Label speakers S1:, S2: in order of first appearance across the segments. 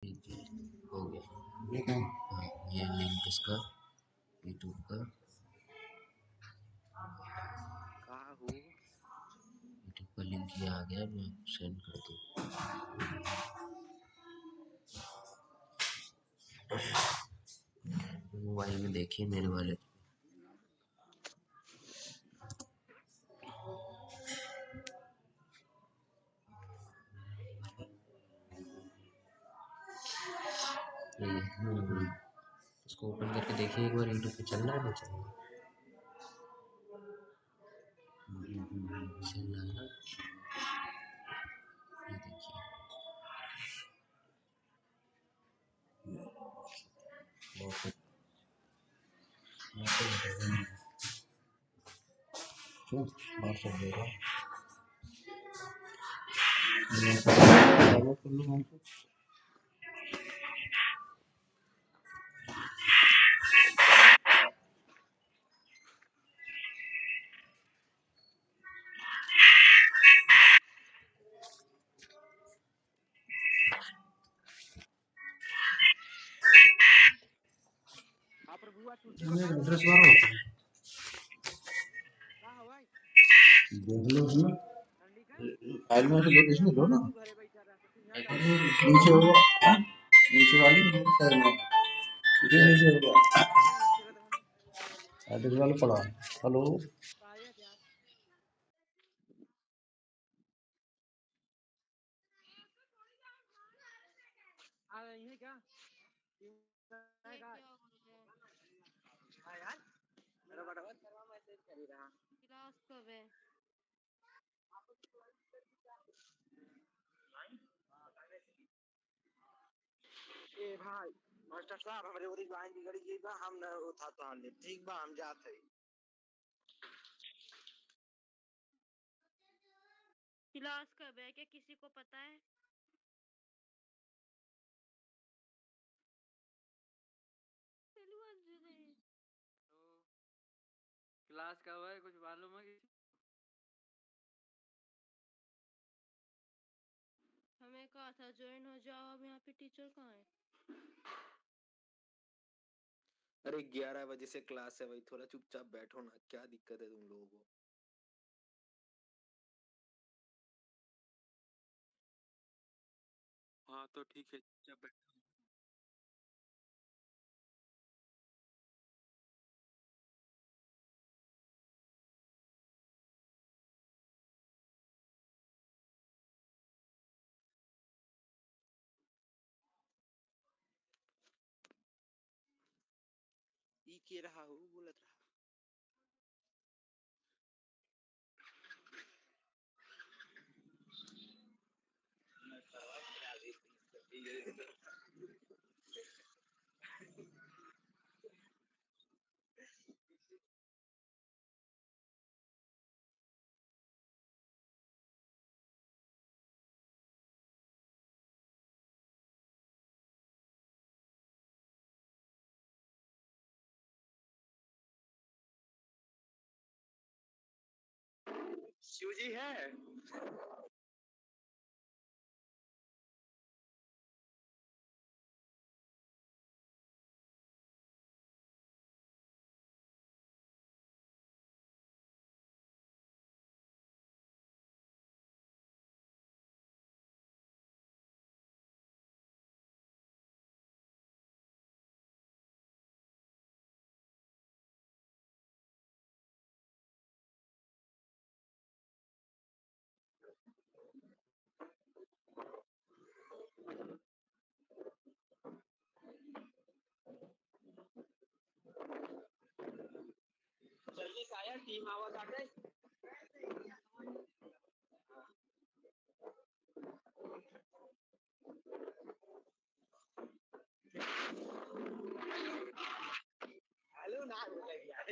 S1: ठीक है, हो गया। हाँ, ये लिंक इसका यूट्यूब का यूट्यूब का लिंक ये आ गया, मैं आपको सेंड कर दूँ। मोबाइल में देखिए मेरे वाले। इसको ओपन करके देखिए एक बार, यूट्यूब पे चल रहा है, नहीं चल रहा? चल रहा है ना, ये देखिए। बहुत व्हाट्सएप देगा, डाउनलोड कर लो हमको। एड्रेस बार होता है, देख लो उसमें फाइल में से लो, इसमें लो ना, नीचे होगा, नीचे वाली साइड में, ये नीचे होगा, एड्रेस वाला पड़ा। हेलो,
S2: क्लास कब है? ए भाई मास्टर साहब हमारे ओरी लाइन बिगड़ी गई बा, हम न उठाता हन, ठीक बा हम जाते हैं। क्लास कब है, क्या किसी को पता है? क्लास कब है, कुछ मालूम है? हमें कहा था ज्वाइन हो जाओ, अब यहाँ पे टीचर कहाँ है?
S3: अरे 11 बजे से क्लास है भाई, थोड़ा चुपचाप बैठो ना, क्या दिक्कत है तुम लोगों को? हाँ तो ठीक है, चुपचाप बैठो।
S2: ई के रहा हो बोलत रहा। शिव जी है। जल्दी से आया, टीम आवाज आते। हेलो ना बोले यार।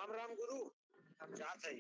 S2: राम राम गुरु। अब जात है।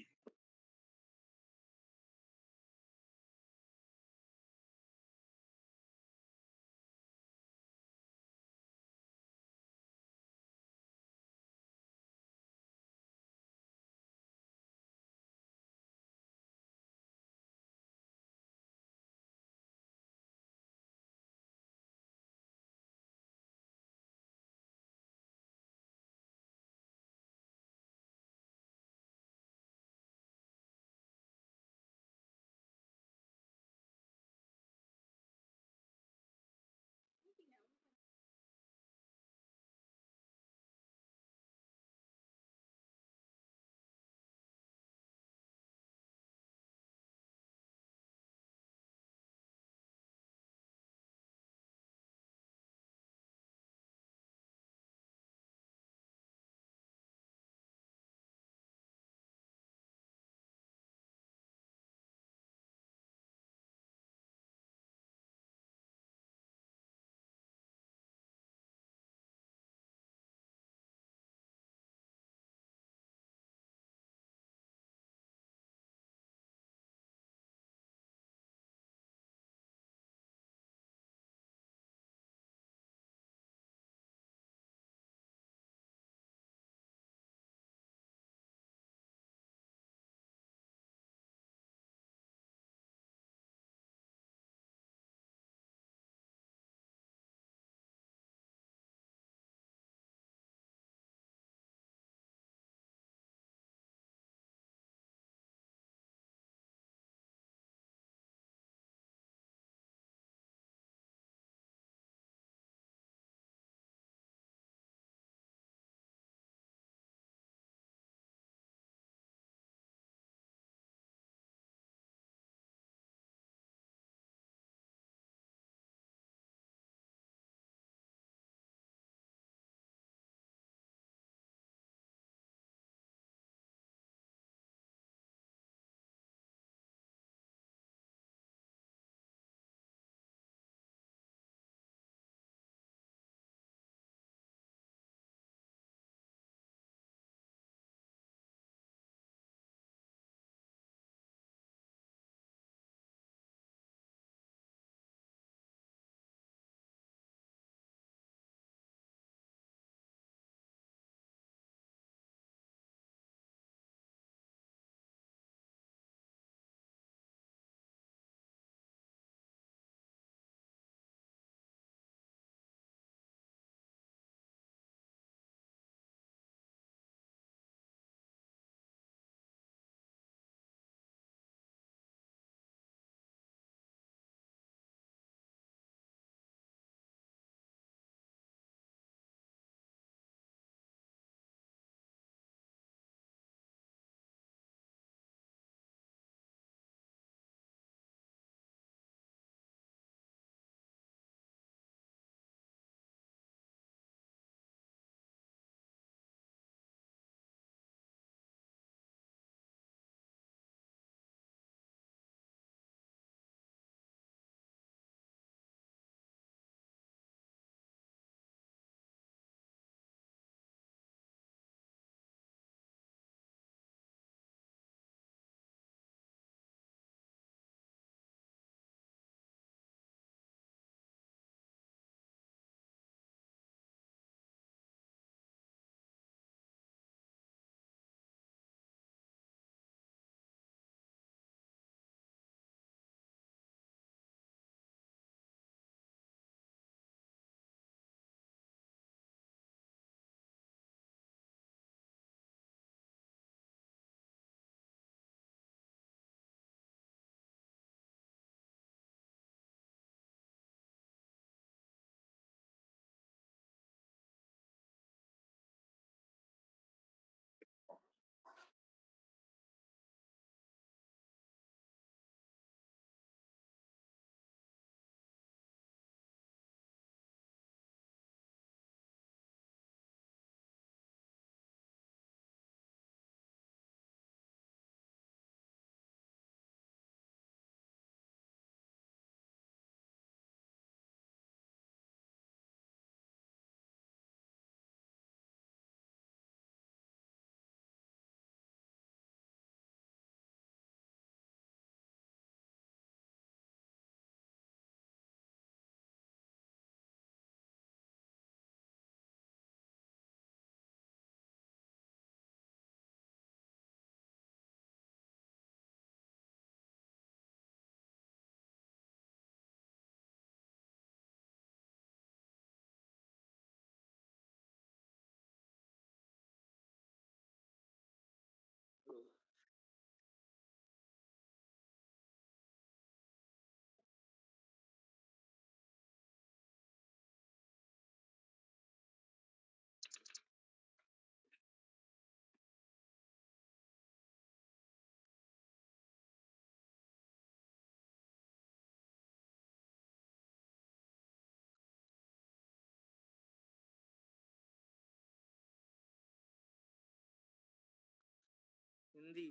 S3: Hindi.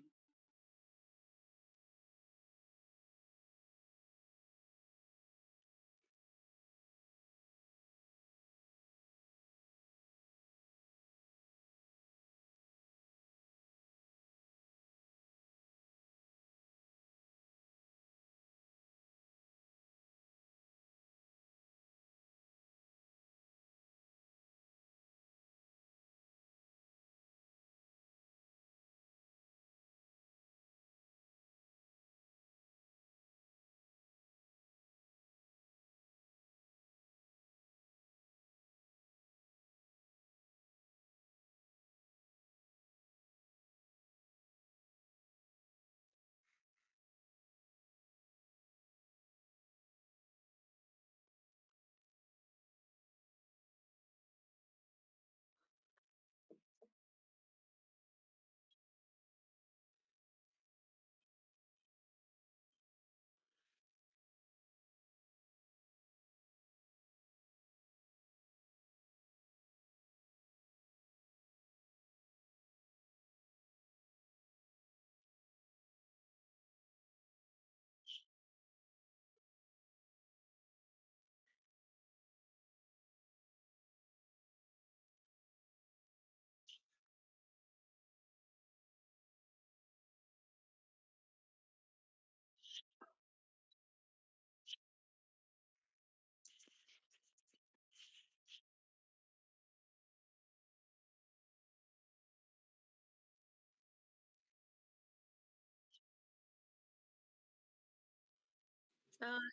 S4: Uh,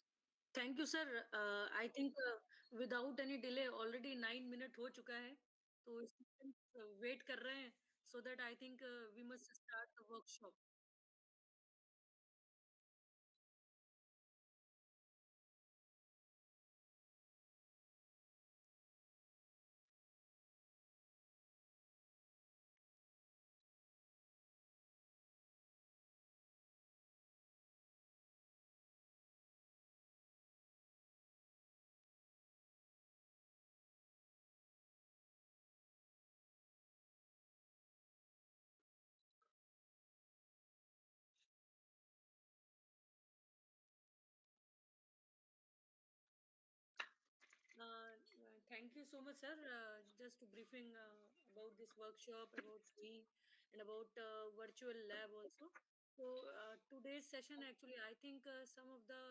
S4: Thank you, sir. I think without any delay, already 9 minute हो चुका है, तो students wait कर रहे हैं, so that I think we must start the workshop. Uh, Thank you so much, sir. Just to briefing about this workshop, about me, and about virtual lab also. So today's session, actually, I think some of the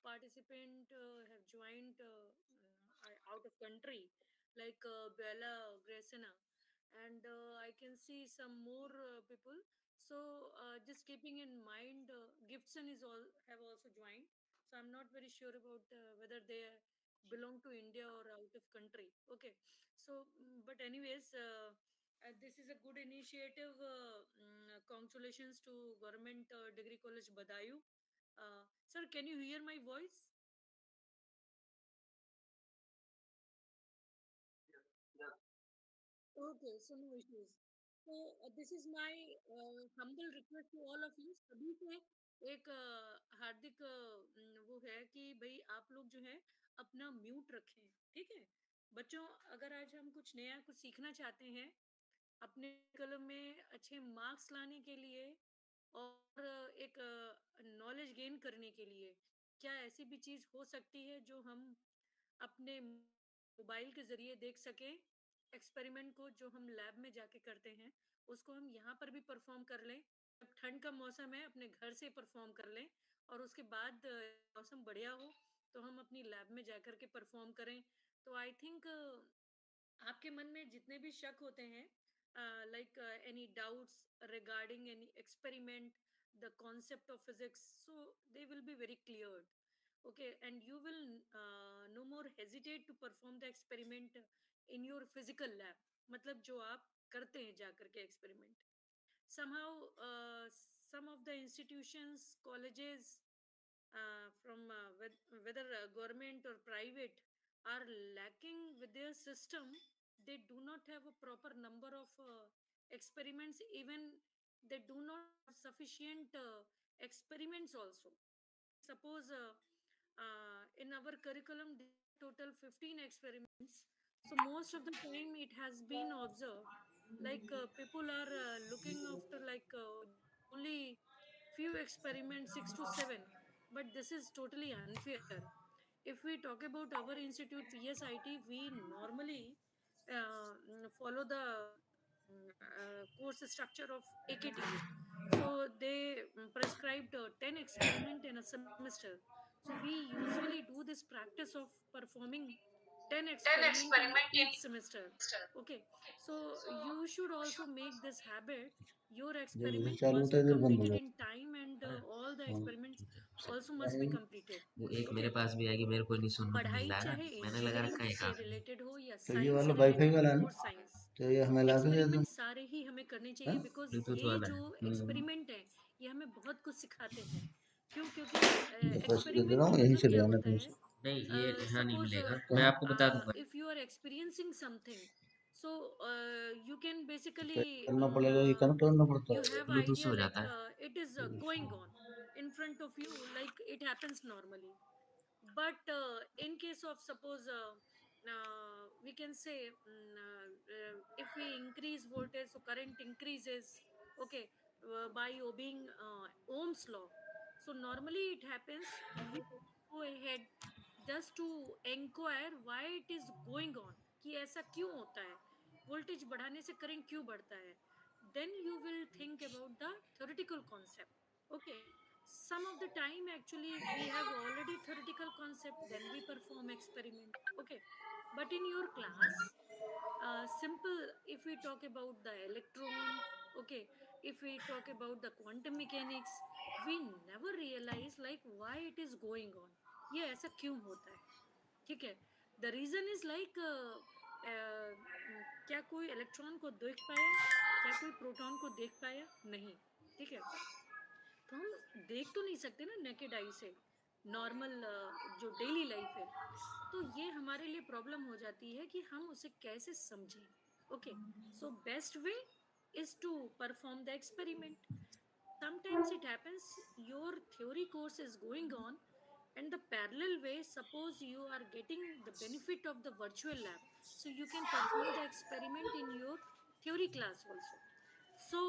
S4: participant have joined out of country, like Bella Gracena, and I can see some more people. So just keeping in mind, Gibson is all have also joined. So I'm not very sure about whether they belong to India or out of country. Okay, so but anyways, this is a good initiative. Congratulations to Government Degree College Badayu. Sir, can you hear my voice? Okay, so no issues. So this is my humble request to all of you. सभी से एक हार्दिक वो है कि भाई आप लोग जो है अपना म्यूट रखें, ठीक है? बच्चों, अगर आज हम कुछ नया कुछ सीखना चाहते हैं अपने कलम में अच्छे मार्क्स लाने के लिए और एक नॉलेज गेन करने के लिए, क्या ऐसी भी चीज हो सकती है जो हम अपने मोबाइल के ज़रिए देख सकें, एक्सपेरिमेंट को जो हम लैब में जाके करते हैं, उसको हम यहाँ पर भी परफ़ॉर्म कर लें। जब ठंड का मौसम है, अपने घर से परफ़ॉर्म कर लें और उसके बाद मौसम बढ़िया हो, तो हम अपनी लैब में जाकर के परफ़ॉर्म करें। तो आई थिंक आपके मन में जितने भी शक होते हैं, like any doubts regarding any experiment, the concept of physics, so they will be very cleared. Okay, and you will no more hesitate to perform the experiment in your physical lab. मतलब जो आप करते हैं जा करके experiment. Somehow, some of the institutions, colleges, from whether government or private, are lacking with their system. They do not have a proper number of experiments. Even they do not have sufficient experiments also. Suppose in our curriculum there are total 15 experiments. So most of the time it has been observed like people are looking after like only few experiments, 6 to 7, but this is totally unfair. If we talk about our institute PSIT, we normally follow the course structure of AKTA. So they prescribed 10 experiment in a semester. So we usually do this practice of performing 10 experiment in each semester. Okay, so you should also make this habit. Your
S5: जब इधर
S4: experiment
S5: चालू
S4: must
S5: होता है
S4: be
S5: इधर बंद हो
S4: completed
S5: जाता
S4: in time, and all the
S5: है। हाँ,
S4: experiments also must be
S5: नहीं,
S4: completed.
S1: वो एक मेरे
S4: Okay,
S1: पास भी आएगी, मेरे को नहीं सुनने को मिल
S4: पढ़ाई
S1: रहा है ना,
S4: चाहे
S1: मैंने लगा
S4: इंजीनियरिंग
S1: रखा है
S4: से
S1: काफी।
S4: रिलेटेड हो या
S5: तो ये
S4: साइंस
S5: वाला
S4: से
S5: वाईफाई
S4: रिलेटेड हो,
S5: वाला है ना,
S4: और साइंस,
S5: तो ये हमें ला के दे दो।
S4: एक्सपेरिमेंट सारे ही हमें करने
S5: हाँ?
S4: चाहिए, बिकॉज
S1: ब्लूटूथ
S4: ये
S1: वाला
S4: जो
S1: है।
S4: एक्सपेरिमेंट है ये हमें बहुत कुछ सिखाते हैं। क्यों? क्योंकि
S5: तो पैसे दे दे रहा
S4: एक्सपेरिमेंट
S5: हूँ, यहीं
S4: मतलब
S5: से ले
S4: क्या
S5: आना
S4: होता
S5: तुम
S4: है?
S5: से।
S1: नहीं, ये यहाँ नहीं
S4: Suppose
S1: मिलेगा, मैं
S5: कहाँ?
S1: आपको बता दूंगा।
S4: if you are experiencing something, so you can
S5: पे
S4: basically
S5: करना पड़ेगा, ये कनेक्ट करना पड़ता
S4: you
S5: है।
S4: have
S1: ब्लूटूथ से
S4: idea
S1: हो
S4: like
S1: जाता है।
S4: it is going on in front of you, like it happens normally. But in case of suppose we can say if we increase voltage, so current increases, okay, by obeying Ohm's law. So normally it happens, you go ahead just to inquire why it is going on, कि ऐसा क्यों होता है, voltage बढ़ाने से current क्यों बढ़ता है. Then you will think about the theoretical concept. Okay, some of the time actually we have already theoretical concept, then we perform experiment. Okay, but in your class, simple, if we talk about the electron, okay, if we talk about the quantum mechanics, we never realize like why it is going on, ये ऐसा क्यों होता है. ठीक है, the reason is like क्या कोई electron को देख पाया, क्या कोई प्रोटॉन को देख पाया, नहीं. ठीक है, तो हम देख तो नहीं सकते ना नेकेड आई से, नॉर्मल जो डेली लाइफ है. तो ये हमारे लिए प्रॉब्लम हो जाती है कि हम उसे कैसे समझें. Okay, so best way is to perform the experiment. Sometimes it happens your theory course is going on, and the parallel way, suppose you are getting the benefit of the virtual lab, so you can perform the experiment in your theory class also. So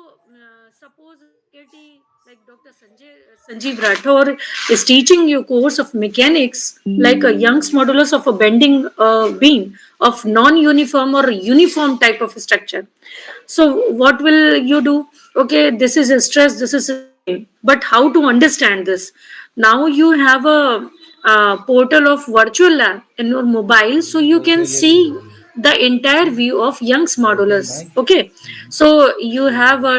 S4: suppose faculty like Dr. Sanjeev Rathore is teaching you course of mechanics, like a Young's modulus of a bending beam of non-uniform or uniform type of structure. So what will you do? Okay, this is a stress, this is a strain. But how to understand this? Now you have a portal of virtual lab in your mobile, so you can
S5: wifi ले लो
S4: see
S5: जल्दी।
S4: the entire view of Young's
S5: wifi
S4: modulus.
S5: Mic
S4: Okay, so you
S5: ले लो।
S4: have a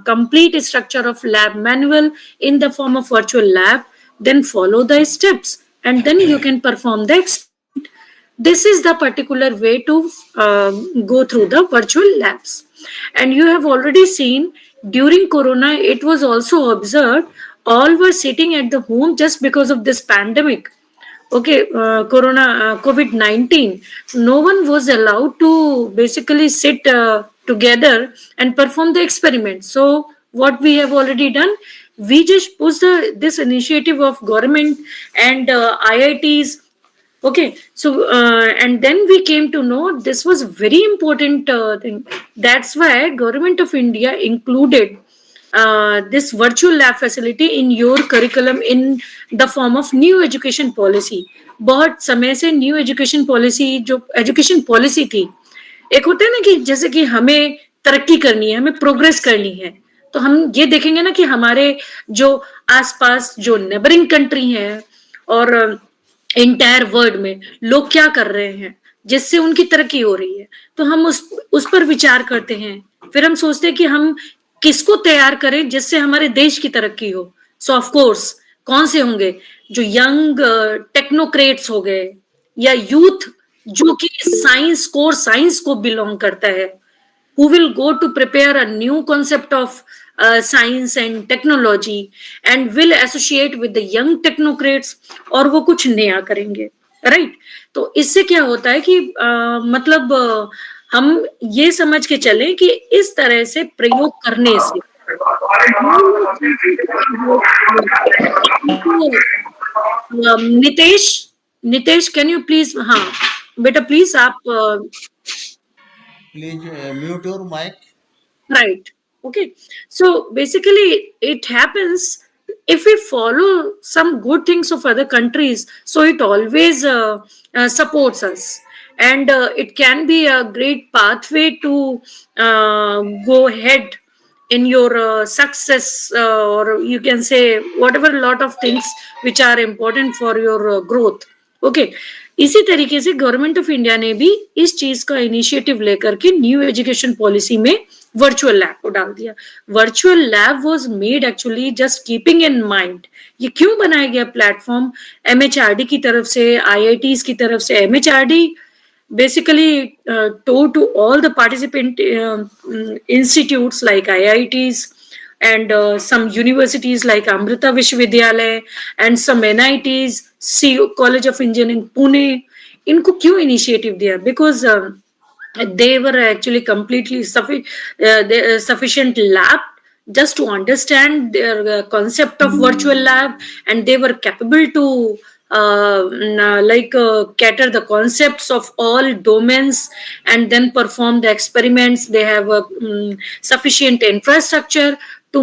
S4: complete structure of lab manual in the form of virtual lab. Then follow the steps, and then you can perform the experiment. This is the particular way to go through the virtual labs. And you have already seen during Corona, it was also observed all were sitting at the home just because of this pandemic. Okay, corona, COVID-19, no one was allowed to basically sit together and perform the experiment. So what we have already done, we just push this initiative of government and IITs. Okay, so and then we came to know this was very important thing. That's why government of India included this virtual lab facility in your curriculum in the form of new education policy. बहुत समय से new education policy, जो education policy थी, एक होता है ना कि जैसे कि हमें तरक्की करनी है, हमें प्रोग्रेस करनी है, तो हम ये देखेंगे ना कि हमारे जो आसपास जो नेबरिंग कंट्री हैं और इंटायर वर्ल्ड में लोग क्या कर रहे हैं जिससे उनकी तरक्की हो रही है, तो हम उस पर विचार करते हैं. फिर हम सोचते हैं कि हम किसको तैयार करें जिससे हमारे देश की तरक्की हो. सो ऑफ कोर्स कौन से होंगे, जो यंग टेक्नोक्रेट्स हो गए, या यूथ जो कि साइंस को बिलोंग करता है, who will go to prepare a new concept of science and technology and will associate with the young technocrats, और वो कुछ नया करेंगे. राइट, तो इससे क्या होता है कि मतलब हम ये समझ के चलें कि इस तरह से प्रयोग करने से Nitesh, Nitesh can you please, हाँ बेटा प्लीज आप
S5: please mute your mic.
S4: Right. Okay, so basically it happens if we follow some good things of other countries, so it always supports us, and it can be a great pathway to go ahead in your success, or you can say whatever lot of things which are important for your growth. Okay, इसी तरीके से government of India ने भी इस चीज का initiative लेकर के न्यू एजुकेशन पॉलिसी में वर्चुअल लैब को डाल दिया. Virtual lab was made actually just keeping in mind. ये क्यों बनाया गया प्लेटफॉर्म? एमएचआरडी की तरफ से, आईआईटीज की तरफ से. MHRD basically told to all the participant institutes like IITs and some universities like Amrita Vishwavidyalaya and some NITs, College of Engineering Pune. इनको क्यों इनिशिएटिव दिया? Because they were actually completely sufficient lab just to understand their concept of virtual lab, and they were capable to cater the concepts of all domains and then perform the experiments. They have a sufficient infrastructure to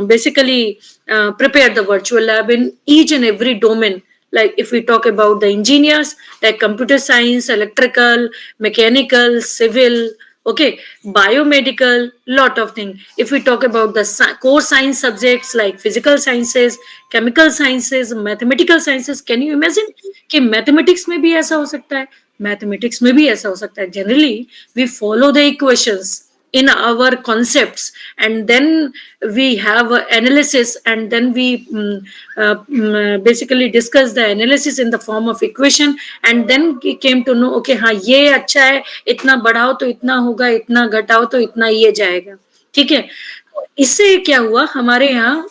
S4: basically prepare the virtual lab in each and every domain. Like if we talk about the engineers, like computer science, electrical, mechanical, civil, okay, biomedical, lot of things. If we talk about the core science subjects like physical sciences, chemical sciences, mathematical sciences, can you imagine कि mathematics में भी ऐसा हो सकता है? Mathematics में भी ऐसा हो सकता है. Generally, we follow the equations in our concepts, and then we have analysis, and then we basically discuss the analysis in the form of equation, and then we came to know okay हाँ ये अच्छा है, इतना बढ़ाओ तो इतना होगा, इतना घटाओ तो इतना ये जाएगा. ठीक है, इससे क्या हुआ हमारे यहाँ?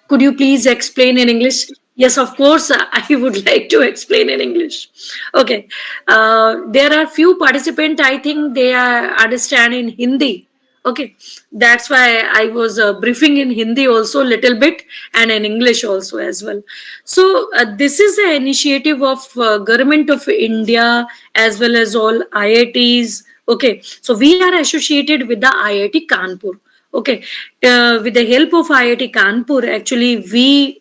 S4: Could you please explain in English? Yes, of course, I would like to explain in English. Okay. There are few participants, I think they understand in Hindi. Okay. That's why I was briefing in Hindi also a little bit, and in English also as well. So this is the initiative of Government of India as well as all IITs. Okay. So we are associated with the IIT Kanpur. Okay, with the help of IIT Kanpur, actually, we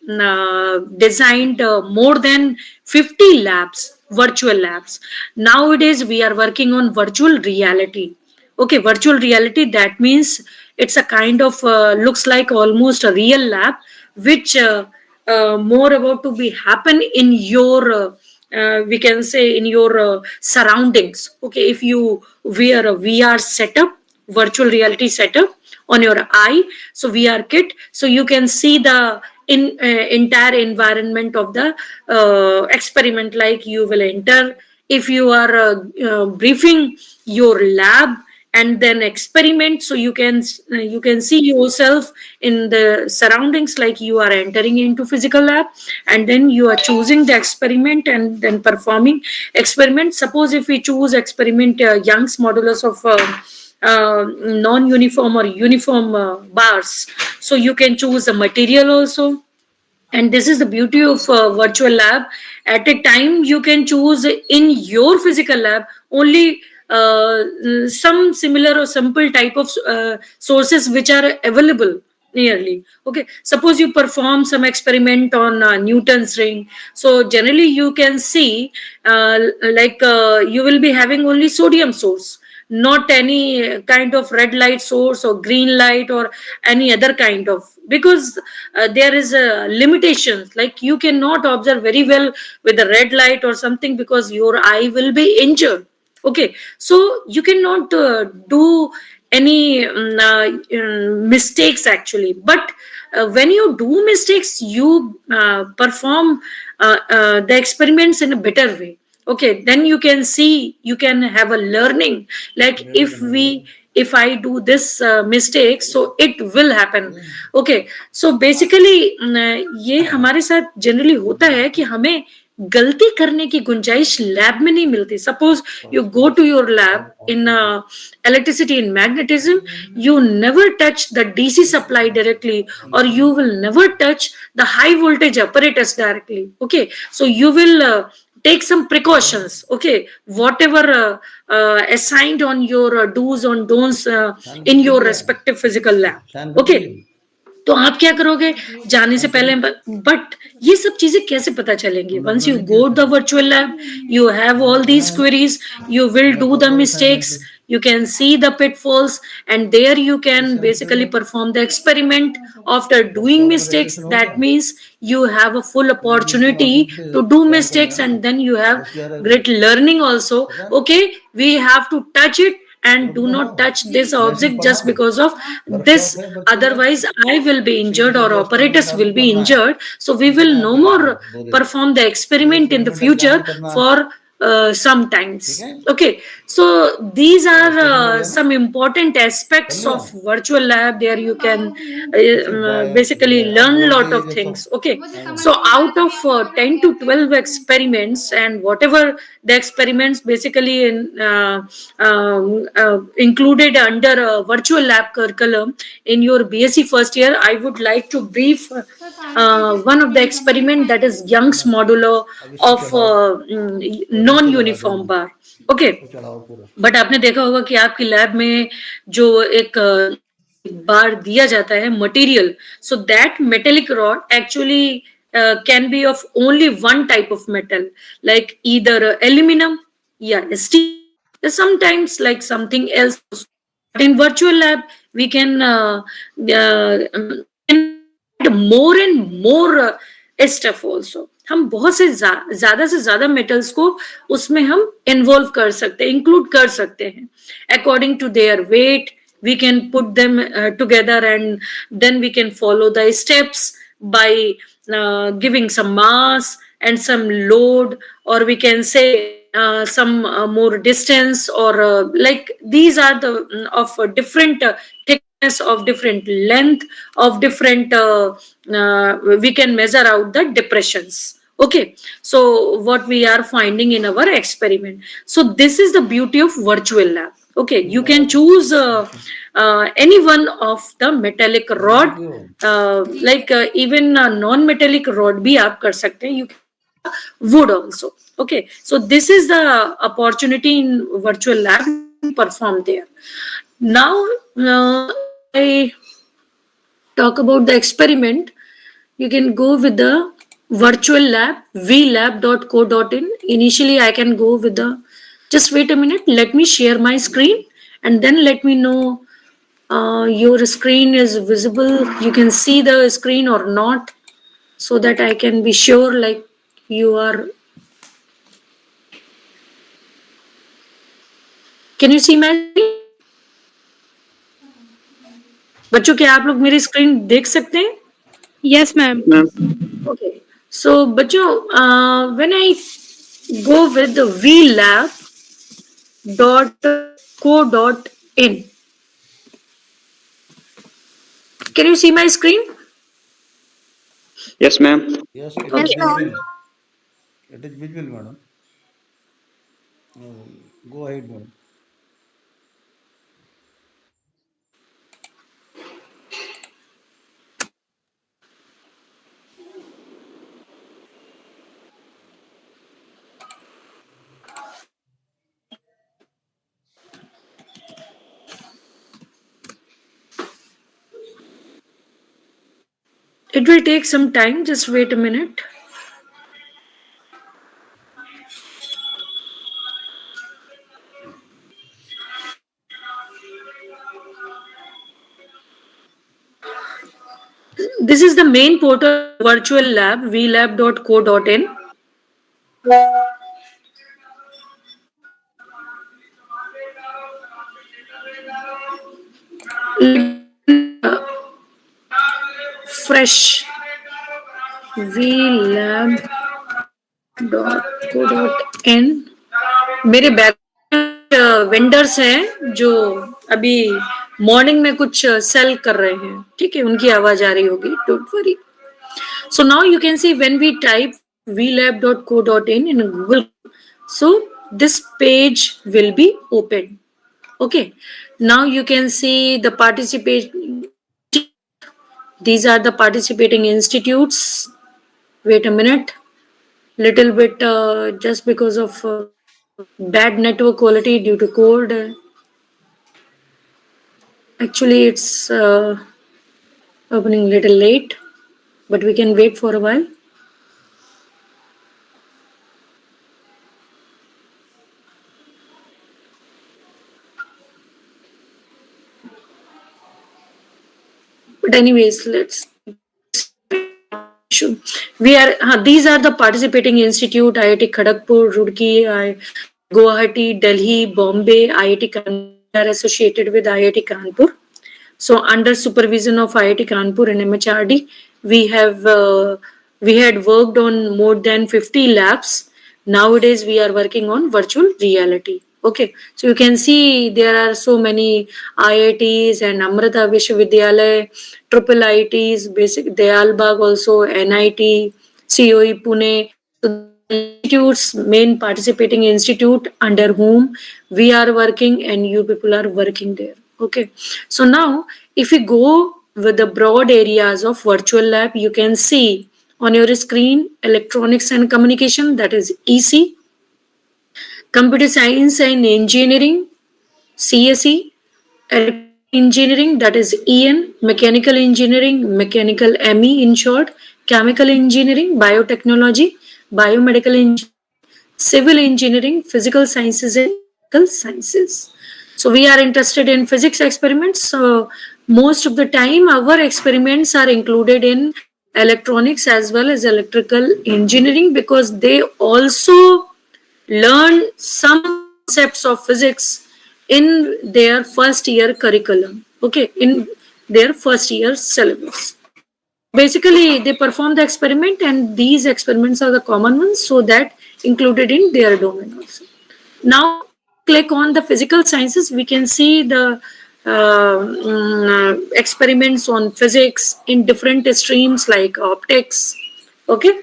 S4: designed more than 50 labs, virtual labs. Nowadays, we are working on virtual reality. Okay, virtual reality, that means it's a kind of, looks like almost a real lab, which more about to be happen in your, we can say in your surroundings. Okay, if you wear a VR setup, virtual reality setup on your eye, so VR kit, so you can see the entire environment of the experiment. Like you will enter, if you are briefing your lab and then experiment, so you can see yourself in the surroundings like you are entering into physical lab, and then you are choosing the experiment and then performing experiment. Suppose if we choose experiment Young's modulus of non-uniform or uniform bars, so you can choose the material also. And this is the beauty of virtual lab. At a time you can choose in your physical lab only some similar or simple type of sources which are available nearly. Okay, suppose you perform some experiment on Newton's ring, so generally you can see you will be having only sodium source, not any kind of red light source or green light or any other kind of, because there is a limitation, like you cannot observe very well with the red light or something because your eye will be injured. Okay, so you cannot do any mistakes actually, but when you do mistakes, you perform the experiments in a better way. Okay, then you can see, you can have a learning, like if I do this mistake, so it will happen. Okay, so basically ये हमारे साथ generally होता है कि हमें गलती करने की गुंजाइश लैब में नहीं मिलती. Suppose you go to your lab in electricity and magnetism, you never touch the DC supply directly, or you will never touch the high voltage apparatus directly. Okay, so you will take some precautions. Okay, whatever assigned on your do's and don'ts in your respective physical lab. Okay, तो आप क्या करोगे जाने से पहले? But ये सब चीजें कैसे पता चलेंगी? Once you go the virtual lab, you have all these queries, you will do the mistakes, you can see the pitfalls, and there you can basically perform the experiment. After doing mistakes, that means you have a full opportunity to do mistakes, and then you have great learning also. Okay, we have to touch it and do not touch this object just because of this, otherwise I will be injured or operators will be injured. So we will no more perform the experiment in the future for sometimes. Okay, so these are some important aspects of virtual lab. There you can basically learn a lot of things. Okay, so out of 10 to 12 experiments, and whatever the experiments basically included under a virtual lab curriculum in your BSc first year, I would like to brief one of the experiment, that is Young's modulo of non-uniform bar. Okay, but आपने देखा होगा कि आपकी lab में जो एक बार दिया जाता है material, so that metallic rod actually can be of only one type of metal, like either aluminum, yeah, steel, sometimes like something else. But in virtual lab we can add more and more stuff also. हम बहुत से ज्यादा से ज्यादा metals को उसमें हम involve कर सकते हैं, इंक्लूड कर सकते हैं. According to their weight we can put them together, and then we can follow the steps by giving some mass and some load, or we can say some more distance, or like these are the of different thickness, of different length, of different we can measure out the depressions. Okay, so what we are finding in our experiment. So this is the beauty of virtual lab. Okay, you can choose any one of the metallic rod, like even non-metallic rod bhi aap kar sakte hain. You can wood also. Okay, so this is the opportunity in virtual lab to perform there. Now I talk about the experiment. You can go with the virtual lab vlab.co.in. Initially I can go with the, just wait a minute, let me share my screen, and then let me know your screen is visible, you can see the screen or not, so that I can be sure like you are. Can you see my screen? बच्चों क्या आप लोग मेरी screen देख सकते हैं?
S6: Yes, ma'am.
S4: Okay, so बच्चों when I go with the vlab.co.in, can you see my screen?
S3: Yes, ma'am.
S5: Yes, it
S6: Yes,
S5: is
S6: ma'am.
S5: visible. It is visible, madam. Go ahead, madam.
S4: It will take some time, just wait a minute. This is the main portal virtual lab vlab.co.in. Fresh vlab.co.in. मेरे back vendors हैं जो अभी morning में कुछ cell कर रहे हैं, ठीक है, उनकी आवाज आ रही होगी, don't worry. So now you can see when we type vlab.co.in in Google, so this page will be open. Okay, now you can see the these are the participating institutes. Wait a minute. little bit just because of bad network quality due to cold. Actually, it's opening little late, but we can wait for a while. But anyways, let's keep issue. We are these are the participating institute: IIT Kharagpur, Roorkee, Guwahati, Delhi, Bombay, IIT Kanpur. We are associated with IIT Kanpur. So under supervision of IIT Kanpur and MHRD, we had worked on more than 50 labs. Nowadays we are working on virtual reality. Okay, so you can see there are so many IITs and Amrita Vishwavidyalaya, triple IITs, basic Dayalbagh also, NIT, COE Pune. So these are institutes, main participating institute under whom we are working and you people are working there. Okay, so now if we go with the broad areas of virtual lab, you can see on your screen electronics and communication, that is EC, computer science and engineering, CSE, electrical engineering, that is EN, mechanical engineering, mechanical ME in short, chemical engineering, biotechnology, biomedical engineering, civil engineering, physical sciences, and chemical sciences. So we are interested in physics experiments. So most of the time, our experiments are included in electronics as well as electrical engineering because they also learn some concepts of physics in their first year curriculum. Okay, in their first year syllabus. Basically, they perform the experiment, and these experiments are the common ones, so that included in their domain also. Now, if we click on the physical sciences, we can see the experiments on physics in different streams like optics. Okay,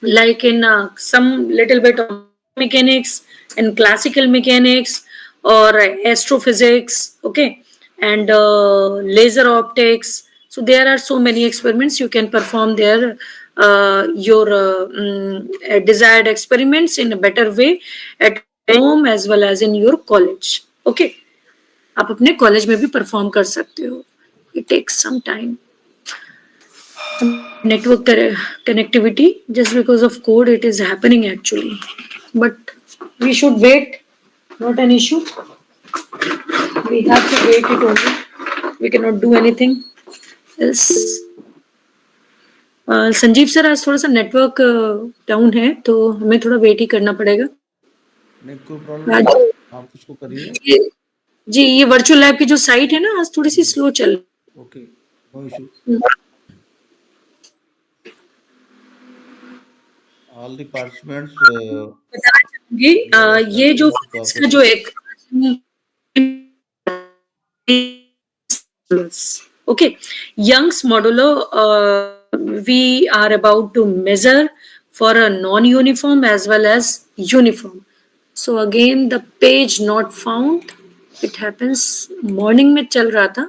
S4: like in some little bit of quantum mechanics and classical mechanics or astrophysics, okay, and laser optics. So there are so many experiments you can perform there, your desired experiments in a better way at home as well as in your college. Okay, आप अपने college में भी perform कर सकते हो. It takes some time. Bad network connectivity, just because of code it is happening actually, but we should wait, not an issue. We have to wait it only, we cannot do anything else. Sanjeev sir, आज थोड़ा सा network down है तो हमें थोड़ा wait ही करना पड़ेगा.
S5: नहीं, कोई प्रॉब्लम नहीं, आप उसको करिए.
S4: जी, ये वर्चुअल लैब की जो साइट है ना, आज थोड़ी सी स्लो चल.
S5: Okay, no issue. All the participants,
S4: बताना चाहूंगी ये जो इसका जो एक okay, Young's modulo we are about to measure for a non-uniform as well as uniform. So again the page not found, it happens morning में चल रहा था.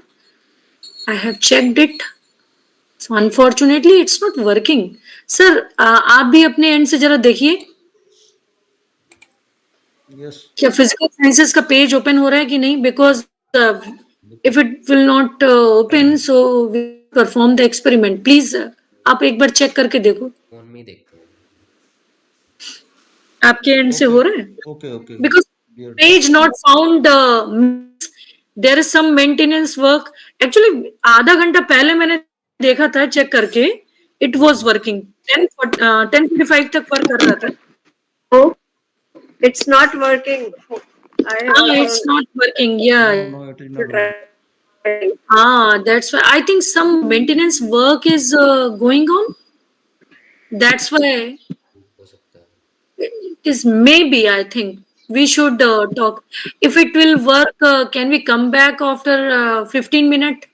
S4: I have checked it, so unfortunately it's not working. Sir, आप भी अपने and से जरा देखिए.
S5: यस,
S4: क्या फिजिकल साइंसेस का पेज ओपन हो रहा है कि नहीं, because if it will not open so we perform the experiment. Please आप एक बार चेक करके देखो.
S1: फोन में ही देखता हूँ.
S4: आपके एंड से हो रहा है?
S5: Okay okay,
S4: because page not found, there is some maintenance work. Actually आधा घंटा पहले मैंने देखा था चेक करके, इट वाज वर्किंग. 10:45 तक वर्क कर रहा था.
S6: Oh, it's not working. I have also
S4: It's not working. Yeah.
S5: No it is not.
S4: That's why I think some maintenance work is going on. That's why
S1: हो सकता है.
S4: it is maybe. I think we should talk. If it will work, can we come back after 15 minutes?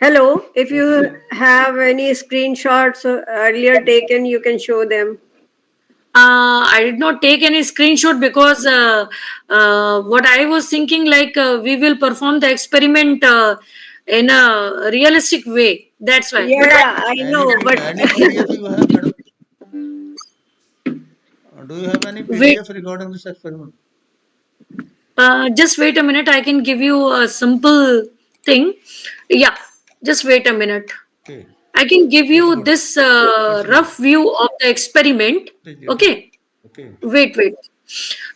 S6: Hello. If you have any screenshots earlier taken, you can show them.
S4: I did not take any screenshot because what I was thinking, like we will perform the experiment in a realistic way. That's why.
S6: Yeah,
S4: But
S6: yeah, I know, but
S5: Any PDF you have, madam? Do you have any
S4: wait,
S5: PDF regarding this experiment?
S4: just wait a minute. I can give you a simple thing. Yeah, just wait a minute.
S5: Okay,
S4: I can give
S5: it's
S4: you
S5: good.
S4: this
S5: It's good.
S4: rough view of the experiment.
S5: Please give me.
S4: Okay,
S5: Okay.
S4: wait.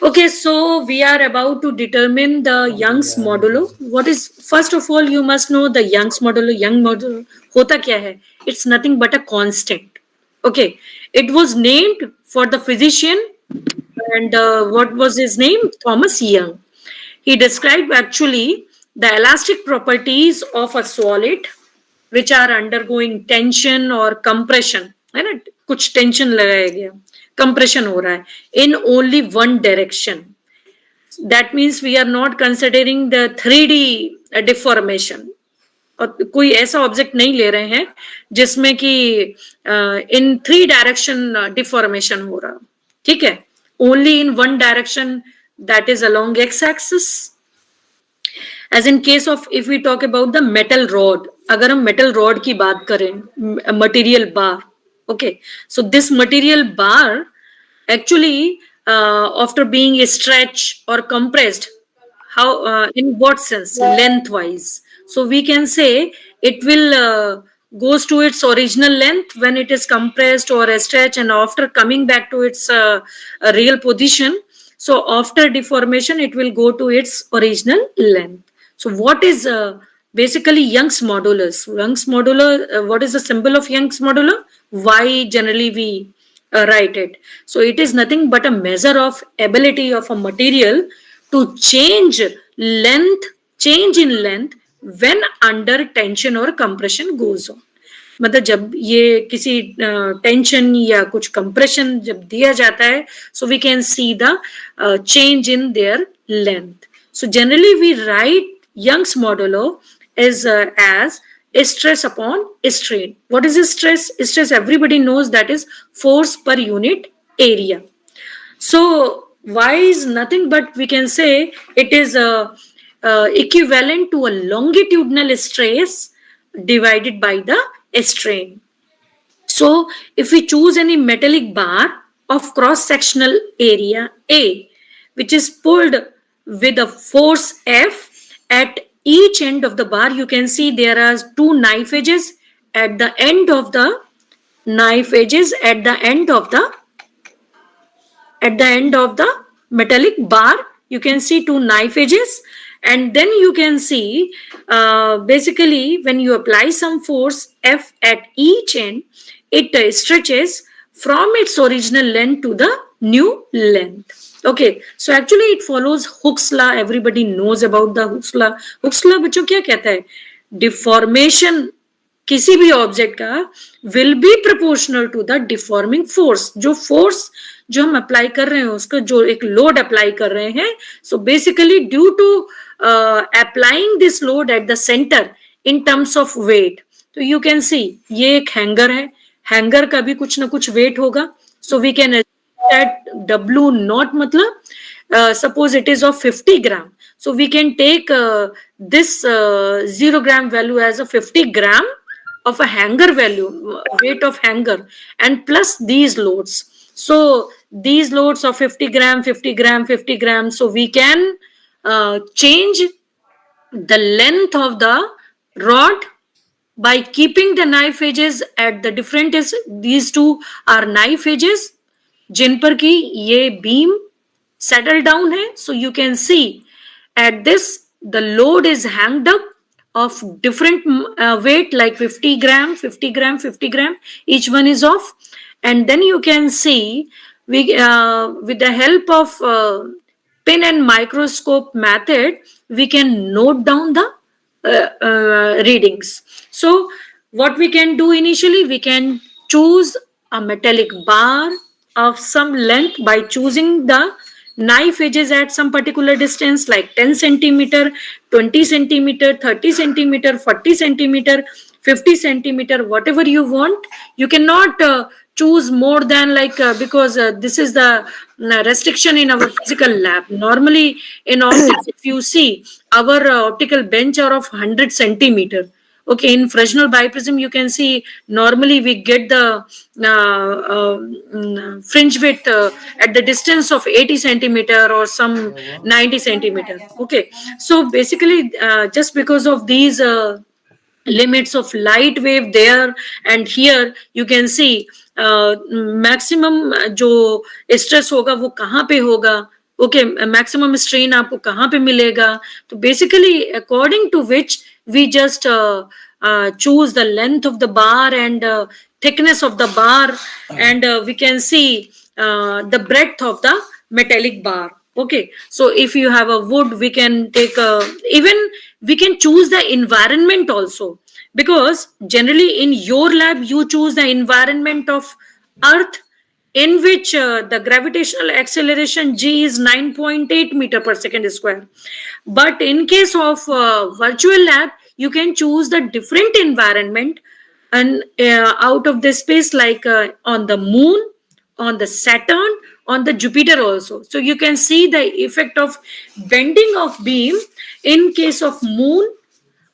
S4: Okay, so we are about to determine the
S5: Okay,
S4: Young's
S5: yeah, no
S4: modulo.
S5: problem.
S4: What is, first of all, you must know the Young's modulo. Young modulo hota kya hai? It's nothing but a constant. Okay, it was named for the physician, and what was his name? Thomas Young. He described actually the elastic properties of a solid which are undergoing tension or compression, है ना, कुछ tension लगाया गया, compression हो रहा है in only one direction. That means we are not considering the 3D deformation. और कोई ऐसा ऑब्जेक्ट नहीं ले रहे हैं जिसमें कि इन 3 डायरेक्शन डिफॉर्मेशन हो रहा, ठीक है, only in one direction, that is along x axis. As in case of if we talk about the metal rod, अगर हम मेटल रॉड की बात करें, material bar, okay, so this material bar actually after being stretched or compressed, how in what sense, lengthwise, so we can say it will goes to its original length when it is compressed or stretched, and after coming back to its real position, so after deformation it will go to its original length. So what is basically Young's modulus? Young's modular, what is the symbol of Young's modular? Why generally we write it? So it is nothing but a measure of ability of a material to length, change in length when under tension or compression goes on. मतलब जब ये किसी tension या कुछ compression जब दिया जाता है, so we can see the change in their length. So generally we write Young's modulo is as stress upon strain. What is stress? Stress everybody knows, that is force per unit area. So y is nothing but we can say it is equivalent to a longitudinal stress divided by the strain. So if we choose any metallic bar of cross sectional area A, which is pulled with a force F at each end of the bar, you can see there are two knife edges at the end of the metallic bar. You can see two knife edges, and then you can see basically when you apply some force F at each end, it stretches from its original length to the new length. Okay, so actually it follows Hooke's law. Everybody knows about the Hooke's law. Hooke's law बच्चों क्या कहता है? Deformation किसी भी object का will be proportional to the deforming force. जो force जो हम अप्लाई कर रहे हैं, उसका जो एक लोड अप्लाई कर रहे हैं, so basically due to applying this load at the centre in terms of weight. तो यू कैन सी ये एक हैंगर है, हैंगर का भी कुछ ना कुछ वेट होगा. So we can that W naught मतलब suppose it is of 50 gram, so we can take this 0 gram value as a 50 gram of a hanger value, weight of hanger, and plus these loads. So these loads of 50 gram, 50 gram, 50 gram, so we can change the length of the rod by keeping the knife edges at the different is. These two are knife edges जिन पर की ये beam settle down है. So you can see at this the load is hanged up of different weight like 50 gram, 50 gram, 50 gram, each one is off. And then you can see we with the help of pin and microscope method, we can note down the readings. So what we can do initially, we can choose a metallic bar of some length by choosing the knife edges at some particular distance like 10 centimeter, 20 centimeter, 30 centimeter, 40 centimeter, 50 centimeter, whatever you want. You cannot choose more than like because this is the restriction in our physical lab. Normally in optics, if you see our optical bench are of 100 centimeter, Okay, in Fresnel biprism, you can see normally we get the fringe width at the distance of 80 centimeter or some 90 centimeter. Okay, so basically just because of these limits of light wave there and here, you can see maximum जो stress होगा वो कहाँ पे होगा. Okay, maximum strain आपको कहाँ पे मिलेगा. तो basically according to which we just choose the length of the bar and thickness of the bar, and we can see the breadth of the metallic bar. Okay, so if you have a wood, we can take even we can choose the environment also, because generally in your lab you choose the environment of earth, in which the gravitational acceleration g is 9.8 meter per second square. But in case of virtual lab, you can choose the different environment, and out of the space, like on the moon, on the Saturn, on the Jupiter also. So you can see the effect of bending of beam in case of moon,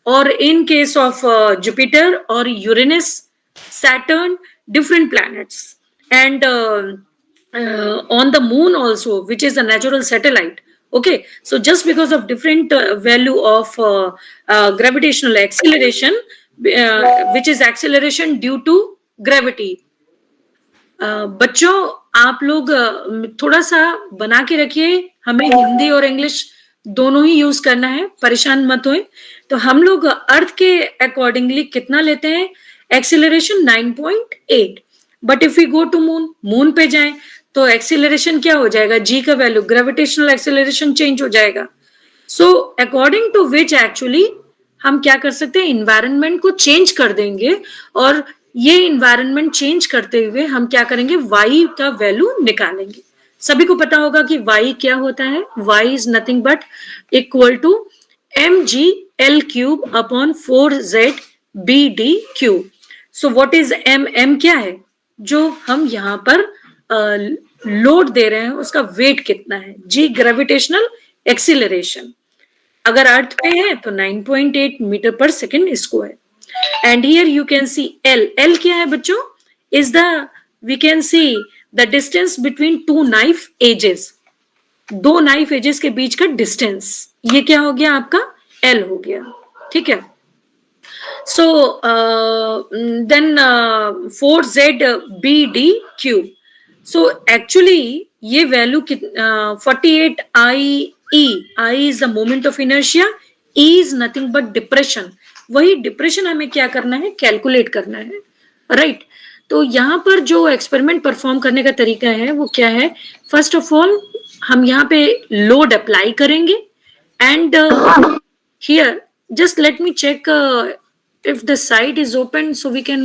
S4: or in case of Jupiter or Uranus, Saturn, different planets. And on the moon also, which is a natural satellite. Okay, so just because of different value of gravitational acceleration, which is acceleration due to gravity. बच्चों, आप लोग थोड़ा सा बना के रखिए, हमें हिंदी और इंग्लिश दोनों ही यूज करना है, परेशान मत होए. तो हम लोग अर्थ के अकॉर्डिंगली कितना लेते हैं, acceleration 9.8. But if we go to moon, moon पे जाएं तो एक्सेलरेशन क्या हो जाएगा, जी का वैल्यू, ग्रेविटेशनल एक्सेलरेशन चेंज हो जाएगा. So according to which actually हम क्या कर सकते हैं, इन्वायरमेंट को चेंज कर देंगे, और ये इन्वायरमेंट चेंज करते हुए हम क्या करेंगे, वाई का वैल्यू निकालेंगे. सभी को पता होगा कि वाई क्या होता है. Y is nothing but equal to mg L³ upon 4z BD cube. So what is m क्या है, जो हम यहाँ पर लोड दे रहे हैं उसका वेट कितना है, जी ग्रेविटेशनल एक्सीलरेशन. अगर अर्थ पे है तो 9.8 मीटर पर second square. And here you can see L. L क्या है बच्चों, is the, we can see the distance between two knife edges. दो knife edges के बीच का distance, ये क्या हो गया आपका, L हो गया. ठीक है. So then 4z BD cube. So actually ये value 48 IE. I is the moment of inertia, E is nothing but depression. वही डिप्रेशन हमें क्या करना है, कैलकुलेट करना है. राइट. तो यहाँ पर जो एक्सपेरिमेंट परफॉर्म करने का तरीका है वो क्या है, फर्स्ट ऑफ ऑल हम यहाँ पे लोड अप्लाई करेंगे, and here just let me check if the site is open so we can,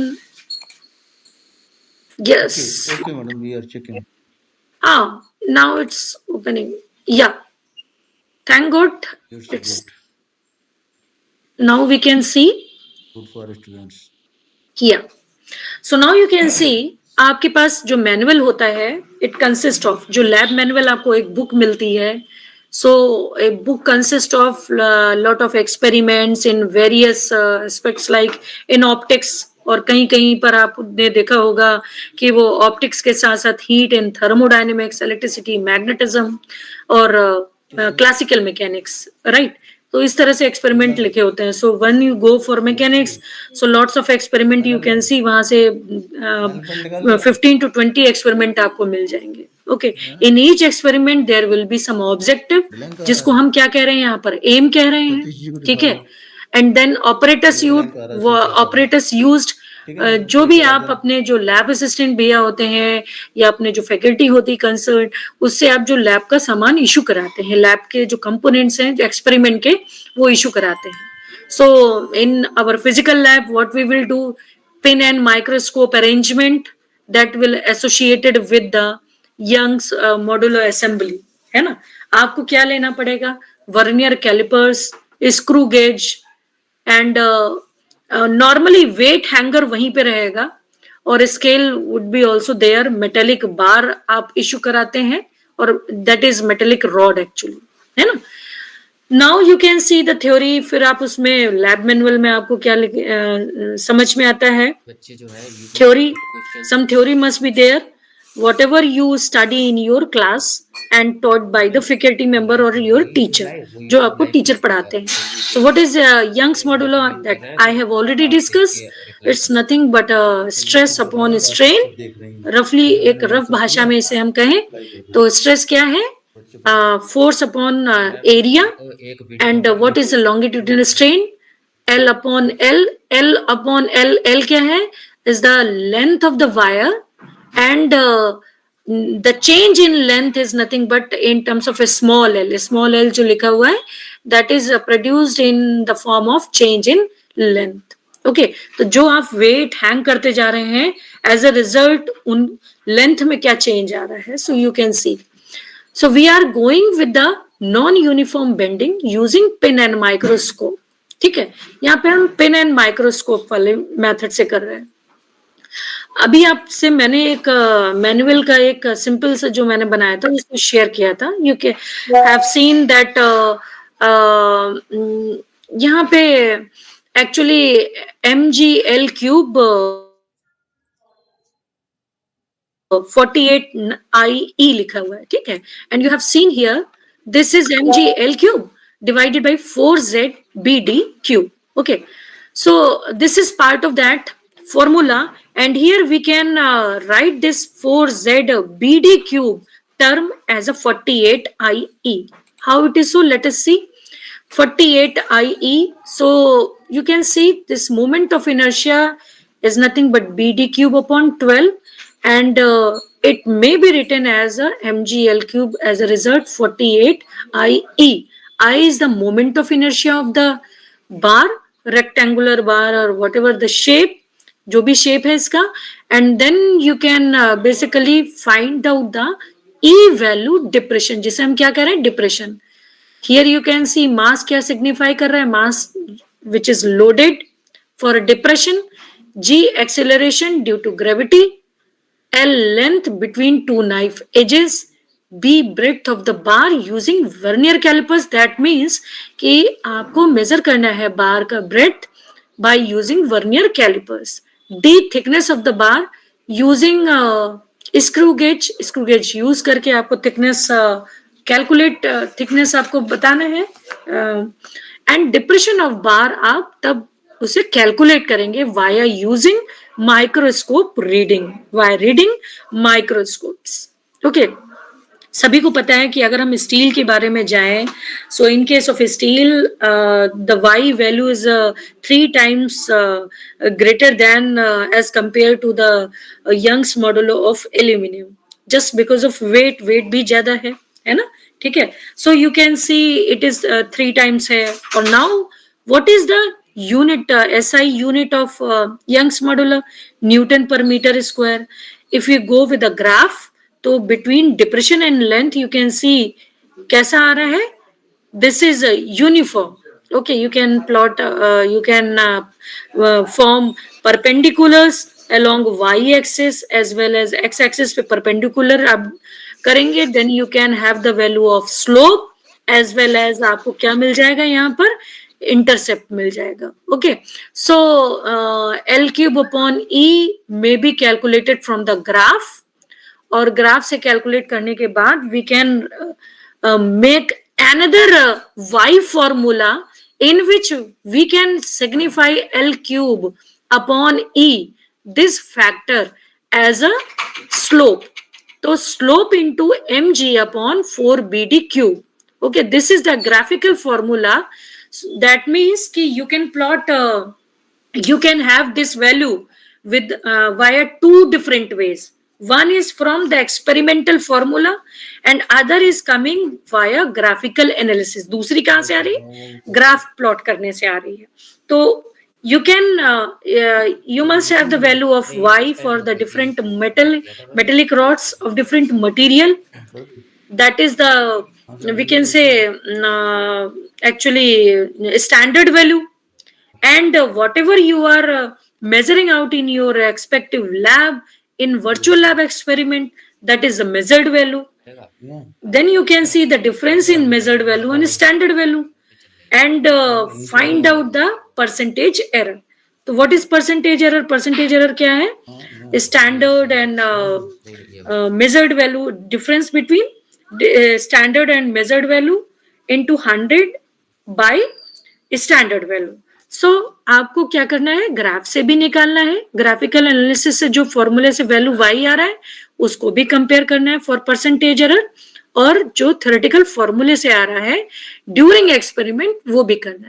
S4: yes,
S5: okay madam, we are checking.
S4: Now it's opening. Yeah, thank God it's
S5: good.
S4: Now we can see.
S5: Good for students.
S4: Yeah. So now you can see आपके पास जो manual होता है, it consist of, जो lab manual आपको एक book मिलती है. So a book consist of lot of experiments in various aspects like in optics, और कहीं कहीं पर आपने देखा होगा कि वो ऑप्टिक्स के साथ साथ heat and thermodynamics, electricity, magnetism और क्लासिकल मैकेनिक्स. राइट. तो इस तरह से एक्सपेरिमेंट लिखे होते हैं. So when you go for mechanics, so lots of experiment you can see, वहां से 15 to 20 एक्सपेरिमेंट आपको मिल जाएंगे. Okay. In each experiment there will be some objective, जिसको हम क्या कह रहे हैं यहाँ पर, एम कह रहे हैं. ठीक है. एंड देन ऑपरेटर्स यूज्ड, जो भी आप अपने जो लैब असिस्टेंट भैया होते हैं या अपने जो फैकल्टी होती कंसर्न, उससे आप जो लैब का सामान इशू कराते हैं, लैब के जो कंपोनेंट्स हैं जो एक्सपेरिमेंट के, वो इशू कराते हैं. So in our physical lab what we will do, pin and microscope arrangement that will associated with the Young's modular assembly, है ना. आपको क्या लेना पड़ेगा, vernier callipers, screw gauge, and normally weight hanger वहीं पे रहेगा, और scale would be also there. Metallic bar आप इशू कराते हैं, और that is metallic rod actually, है ना. Now you can see the theory, फिर आप उसमें लैब मैनुअल में आपको क्या समझ में आता है
S1: बच्चे जो है
S4: theory, some theory must be there, whatever you study in your class and taught by the faculty member or your teacher, जो आपको टीचर पढ़ाते हैं. So what is Young's modula that I have already discussed? It's nothing but stress upon strain. रफली एक rough भाषा में इसे हम कहें तो स्ट्रेस क्या है, force upon area, and what is the longitudinal strain, L upon L. L upon L. L क्या है, is the length of the wire, and the change in length is nothing but in terms of a small l. Small l जो लिखा हुआ है that is produced in the form of change in length. Okay, तो जो आप wait hang करते जा रहे हैं एज अ रिजल्ट उन लेंथ में क्या चेंज आ रहा है, so you can C. So we are going with the non-uniform bending using pin and microscope. ठीक है, यहाँ पे हम पिन एंड माइक्रोस्कोप वाले मेथड से कर रहे हैं. अभी आपसे मैंने एक मैनुअल का एक सिंपल सा जो मैंने बनाया था उसको शेयर किया था. You can have seen that यहाँ पे एक्चुअली MgL क्यूब 48IE लिखा हुआ है. ठीक है, and you have seen here this is MgL cube divided by 4ZBD cube. Okay, so this is part of that formula, and here we can write this 4ZBD cube term as a 48IE. How it is, so let us see. 48IE, so you can see this moment of inertia is nothing but BD cube upon 12, and it may be written as a MgL cube as a result 48IE. I is the moment of inertia of the bar, rectangular bar or whatever the shape, जो भी shape है इसका, and then you can basically find out the E value depression, जिसे हम क्या कह रहे हैं depression. Here you can see mass क्या signify कर रहा है, mass which is loaded for depression, G acceleration due to gravity, L length between two knife edges, B breadth of the bar using vernier calipers. That means कि आपको measure करना है bar का breadth by using vernier calipers. D thickness of the bar using screw gauge. Screw gauge use करके आपको thickness calculate thickness आपको बताना है, and depression of bar आप तब उसे कैलकुलेट करेंगे via using microscope reading, via reading microscopes. Okay, सभी को पता है कि अगर हम स्टील के बारे में जाएं, so in case of steel the Y value is 3 times greater than as compare to the Young's modulo of aluminium, just because of weight भी ज्यादा है ना. ठीक है, so you can see it is 3 times है. और now what is the unit SI unit of Young's modulus? Newton per meter square. If you go with the graph, तो between depression and length you can see कैसा आ रहा है, this is a uniform. Okay, you can plot you can form perpendiculars along y axis as well as x axis पे perpendicular आप करेंगे, then you can have the value of slope as well as आपको क्या मिल जाएगा, यहाँ पर intercept मिल जाएगा. Okay, so L cube upon E may be calculated from the graph, और ग्राफ से कैलकुलेट करने के बाद we can make another y formula in which we can signify L cube upon E, this factor, as a slope. तो slope into mg upon 4bd cube. Okay, this is the graphical formula. That means कि you can plot, you can have this value with via 2 different ways. One is from the experimental formula and other is coming via graphical analysis. दूसरी कहाँ से आ रही है, graph plot करने से आ रही है. तो you can you must have the value of y for the different metallic rods of different material. That is the, we can say actually standard value, and whatever you are measuring out in your respective lab in virtual lab experiment, that is the measured value. Then you can see the difference in measured value and standard value. and find out the percentage error. तो what is percentage error? Percentage error क्या है? Standard and measured value, difference between standard and measured value into 100 by standard value. So आपको क्या करना है? Graph से भी निकालना है, ग्राफिकल एनालिसिस से जो फॉर्मूले से वैल्यू y आ रहा है उसको भी कंपेयर करना है फॉर परसेंटेज एरर, और जो थ्योरेटिकल फॉर्मूले से आ रहा है ड्यूरिंग एक्सपेरिमेंट वो भी करना है.